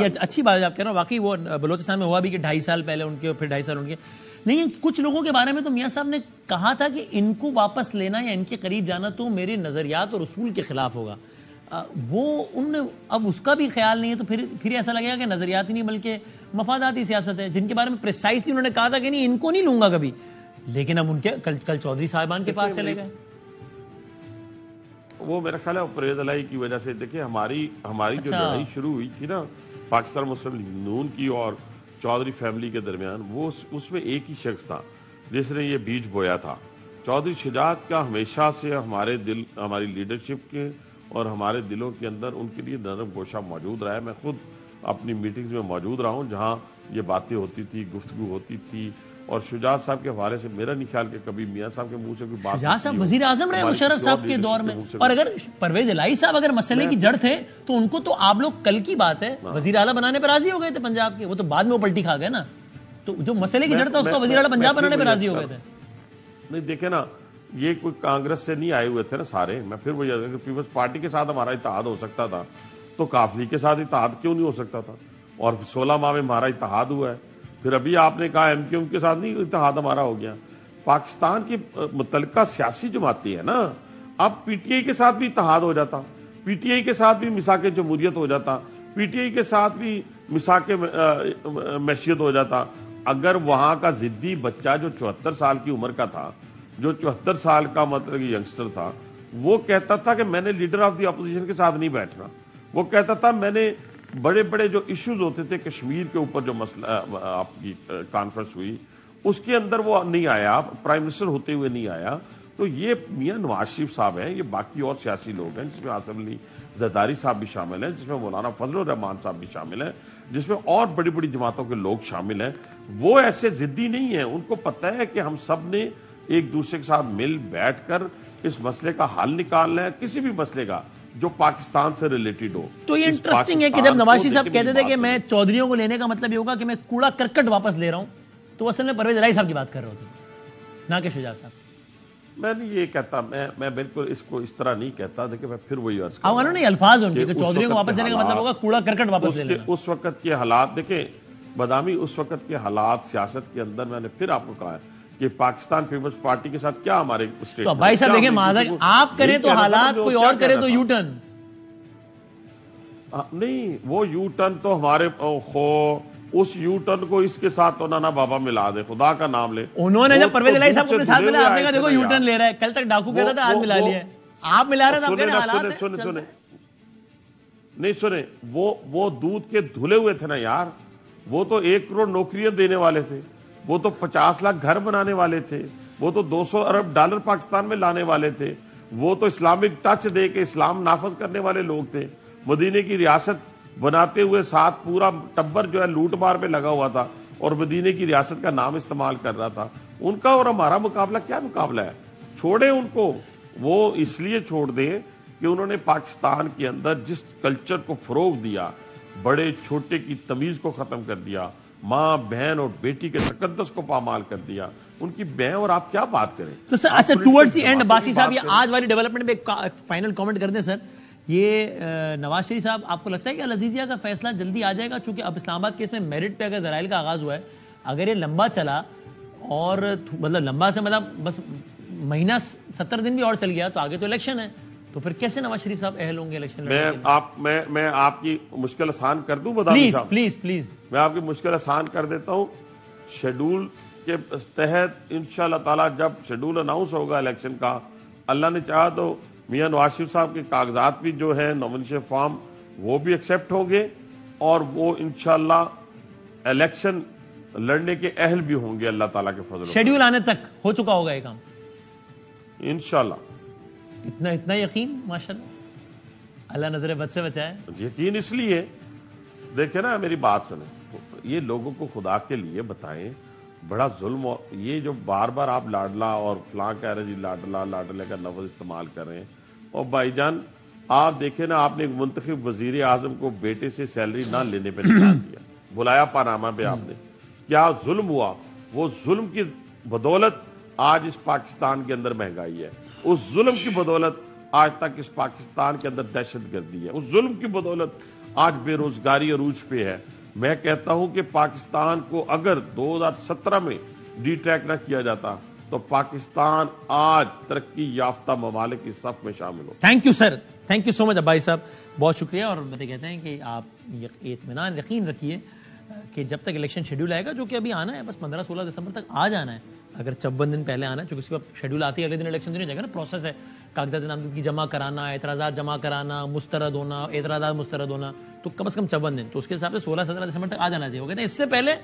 یہ اچھی بات ہے آپ کہہ رہے ہو، واقعی وہ بلوچستان میں ہوا بھی کہ 2.5 سال پہلے ان کے اور پھر 2.5 سال ان کے. نہیں، کچھ لوگوں کے بارے میں تو میاں صاحب نے کہا تھا کہ ان کو واپس لینا یا ان کے قریب جانا تو میرے نظریات اور اصول کے خلاف ہوگا. وہ ان نے اب اس کا بھی خیال نہیں ہے تو پھر ایسا لگے گا کہ نظریات ہی نہیں بلکہ مفاداتی سیاست ہے، جن کے بارے میں پریسائزلی انہوں نے کہا تھا کہ نہیں ان کو نہیں لوں گا کبھی، لیکن اب ان کے کل چودھری صاحبان کے پاس چلے گئے. وہ میرا خیال ہے پرویز الہی کی وجہ سے. دیکھیں ہماری جو لڑائی شروع ہوئی تھی نا پاکستان مسلم لیگ نون کی اور چودھری فیملی کے درمیان، وہ اس میں ایک ہی شخص تھا جس نے یہ بیج بویا تھا. چودھری شجاعت کا ہمیشہ سے ہماری لیڈرشپ کے اور ہمارے دلوں کے اندر ان کے لیے نرم گوشہ موجود رہا ہے. میں خود اپنی میٹنگز میں موجود رہا ہوں جہاں یہ باتیں ہوتی تھی، گفتگو ہوتی تھی، اور شجاعت صاحب کے حوالے سے میرا نہیں خیال کہ کبھی میاں صاحب کے منہ سے کوئی بات. شجاعت صاحب وزیر اعظم رہے مشرف صاحب کے دور میں، اور اگر پرویز الہی صاحب اگر مسئلے کی جڑ تھے تو ان کو تو آپ لوگ کل کی بات ہے وزیر اعلیٰ بنانے پر راضی ہو گئے تھے پنجاب کے. وہ تو بعد میں وہ پلٹی کھا گئے نا، تو جو مسئلے کی جڑ تھا اس کو وزیر اعلیٰ پنجاب بنانے پر راضی ہو گئے تھے. نہیں دیکھیں نا، یہ کوئی کانگریس سے نہیں آئے ہوئے تھے نا سارے. میں پھر وہ پیپلز پارٹی کے ساتھ ہمارا اتحاد ہو سکتا تھا تو کاف لیگ کے ساتھ اتحاد کیوں نہیں ہو سکتا تھا؟ اور 16 ماہ میں ہمارا اتحاد ہوا ہے. پھر ابھی آپ نے کہا ایم کیو ایم کے ساتھ نہیں اتحاد ہمارا ہو گیا. پاکستان کی متعلقہ سیاسی جماعتیں ہیں نا، اب پی ٹی آئی کے ساتھ بھی اتحاد ہو جاتا، پی ٹی آئی کے ساتھ بھی میثاق جمہوریت ہو جاتا، پی ٹی آئی کے ساتھ بھی میثاق معیشت ہو جاتا. اگر وہاں کا ضدی بچہ جو 74 سال کی عمر کا تھا، جو 74 سال کا مطلب ینگسٹر تھا، وہ کہتا تھا کہ میں نے لیڈر آف دی اپوزیشن کے ساتھ نہیں بیٹھنا، وہ کہتا تھا میں نے بڑے جو ایشوز ہوتے تھے کشمیر کے اوپر جو مسئلہ آپ کی کانفرنس ہوئی اس کے اندر وہ نہیں آیا، پرائم منسٹر ہوتے ہوئے نہیں آیا. تو یہ میاں نواز شریف صاحب ہیں، یہ باقی اور سیاسی لوگ ہیں جس میں آصف علی زرداری صاحب بھی شامل ہیں، جس میں مولانا فضل الرحمان صاحب بھی شامل ہیں، جس میں اور بڑی جماعتوں کے لوگ شامل ہیں. وہ ایسے ضدی نہیں ہیں، ان کو پتہ ہے کہ ہم سب نے ایک دوسرے کے ساتھ مل بیٹھ کر اس مسئلے کا حل نکالنا ہے، کسی بھی مسئلے کا جو پاکستان سے ریلیٹڈ ہو. تو یہ انٹرسٹنگ ہے کہ جب نواز شریف صاحب کہتے تھے کہ میں چودھریوں کو لینے کا مطلب یہ ہوگا کہ میں کوڑا کرکٹ واپس لے رہا ہوں، تو اصل میں پرویز الہی صاحب کی بات کر رہے ہوتے نہ کہ شجاعت صاحب. میں نہیں یہ کہتا، میں بالکل اس کو اس طرح نہیں کہتا. دیکھیں میں پھر وہی عرض کروں نہیں الفاظ ان کے کہ چودھریوں کو واپس لینے کا مطلب ہوگا کوڑا کرکٹ واپس لے لینا. اس وقت کے حالات دیکھیں بدامی، اس وقت کے حالات سیاست کے اندر میں نے پھر آپ کو کہا ہے کہ پاکستان پیپلز پارٹی کے ساتھ کیا ہمارے اسٹیٹ تو بھائی صاحب دیکھیں معذرت آپ کریں تو حالات، کوئی اور کرے تو یو ٹرن. نہیں، وہ یو ٹرن تو ہمارے اس یو ٹرن کو اس کے ساتھ تو نانا بابا ملا دے، خدا کا نام لے. انہوں نے جب پرویز الہی صاحب کو اپنے ساتھ ملا، آپ نے کہا دیکھو یو ٹرن لے رہا ہے. کل تک ڈاکو کہتا تھا، آج ملا لیا ہے. آپ ملا رہے تھے، نہیں سنیں، وہ دودھ کے دھلے ہوئے تھے نا یار. وہ تو 1 کروڑ نوکریاں دینے والے تھے، وہ تو 50 لاکھ گھر بنانے والے تھے، وہ تو 200 ارب ڈالر پاکستان میں لانے والے تھے، وہ تو اسلامک ٹچ دے کے اسلام نافذ کرنے والے لوگ تھے. مدینے کی ریاست بناتے ہوئے ساتھ پورا ٹبر جو ہے لوٹ مار پہ لگا ہوا تھا اور مدینے کی ریاست کا نام استعمال کر رہا تھا. ان کا اور ہمارا مقابلہ کیا مقابلہ ہے؟ چھوڑیں ان کو. وہ اس لیے چھوڑ دیں کہ انہوں نے پاکستان کے اندر جس کلچر کو فروغ دیا، بڑے چھوٹے کی تمیز کو ختم کر دیا، ماں بہن اور بیٹی کے تقدس کو پامال کر دیا. ان کی بہن اور آپ کیا بات کریں؟ تو سر اچھا ٹورڈز دی اینڈ باسی صاحب یہ آج والی ڈیولپمنٹ میں ایک فائنل کامنٹ کر دیں سر. یہ نواز شریف صاحب آپ کو لگتا ہے کہ العزیزیہ کا فیصلہ جلدی آ جائے گا؟ چونکہ اب اسلام آباد کیس میں میرٹ پہ اگر ذرائع کا آغاز ہوا ہے، اگر یہ لمبا چلا اور مطلب لمبا سے مطلب بس مہینہ 70 دن بھی اور چل گیا تو آگے تو الیکشن ہے، تو پھر کیسے نواز شریف صاحب اہل ہوں گے الیکشن لڑنے کے لیے؟ میں آپ کی مشکل آسان کر دوں بدامی صاحب، پلیز میں آپ کی مشکل آسان کر دیتا ہوں. شیڈول کے تحت انشاءاللہ تعالی جب شیڈول اناؤنس ہوگا الیکشن کا، اللہ نے چاہا تو میاں نواز شریف صاحب کے کاغذات بھی جو ہیں نومنیشن فارم وہ بھی ایکسیپٹ ہوں گے اور وہ انشاءاللہ الیکشن لڑنے کے اہل بھی ہوں گے اللہ تعالیٰ کے فضل. شیڈول آنے تک ہو چکا ہوگا یہ کام انشاءاللہ. اتنا یقین ماشاءاللہ، اللہ نظر بد سے بچائے. یقین اس لیے دیکھیں نا، میری بات سنیں، یہ لوگوں کو خدا کے لیے بتائیں، بڑا ظلم. یہ جو بار بار آپ لاڈلا اور فلاں کہہ رہے جی لاڈلے کا لفظ استعمال کر رہے ہیں. اور بھائی جان آپ دیکھیں نا، آپ نے ایک منتخب وزیر اعظم کو بیٹے سے سیلری نہ لینے پہ نکال دیا، بلایا پاناما پہ آپ نے. کیا ظلم ہوا؟ وہ ظلم کی بدولت آج اس پاکستان کے اندر مہنگائی ہے، اس ظلم کی بدولت آج تک اس پاکستان کے اندر دہشت گردی ہے، اس ظلم کی بدولت آج بے روزگاری عروج پہ ہے. میں کہتا ہوں کہ پاکستان کو اگر 2017 میں ڈی ٹریک نہ کیا جاتا تو پاکستان آج ترقی یافتہ ممالک کی صف میں شامل ہو. Thank you sir, thank you so much Abbas صاحب, بہت شکریہ. اور کہتے ہیں کہ آپ اطمینان یقین رکھیے کہ جب تک الیکشن شیڈیول آئے گا, جو کہ ابھی آنا ہے, بس 15-16 دسمبر تک آ جانا ہے, اگر 56 دن پہلے آنا ہے, چونکہ اس کے بعد شیڈیول آتی ہے اگلے دن الیکشن نہیں جائے گا نا, پروسیس ہے, کاغذات نامزدگی جمع کرانا, اعتراضات جمع کرانا, مسترد ہونا, اعتراضات مسترد ہونا, تو کم از کم 56 دن, تو اس کے حساب سے 16-17 دسمبر تک آ جانا چاہیے. وہ کہتے ہیں اس سے پہلے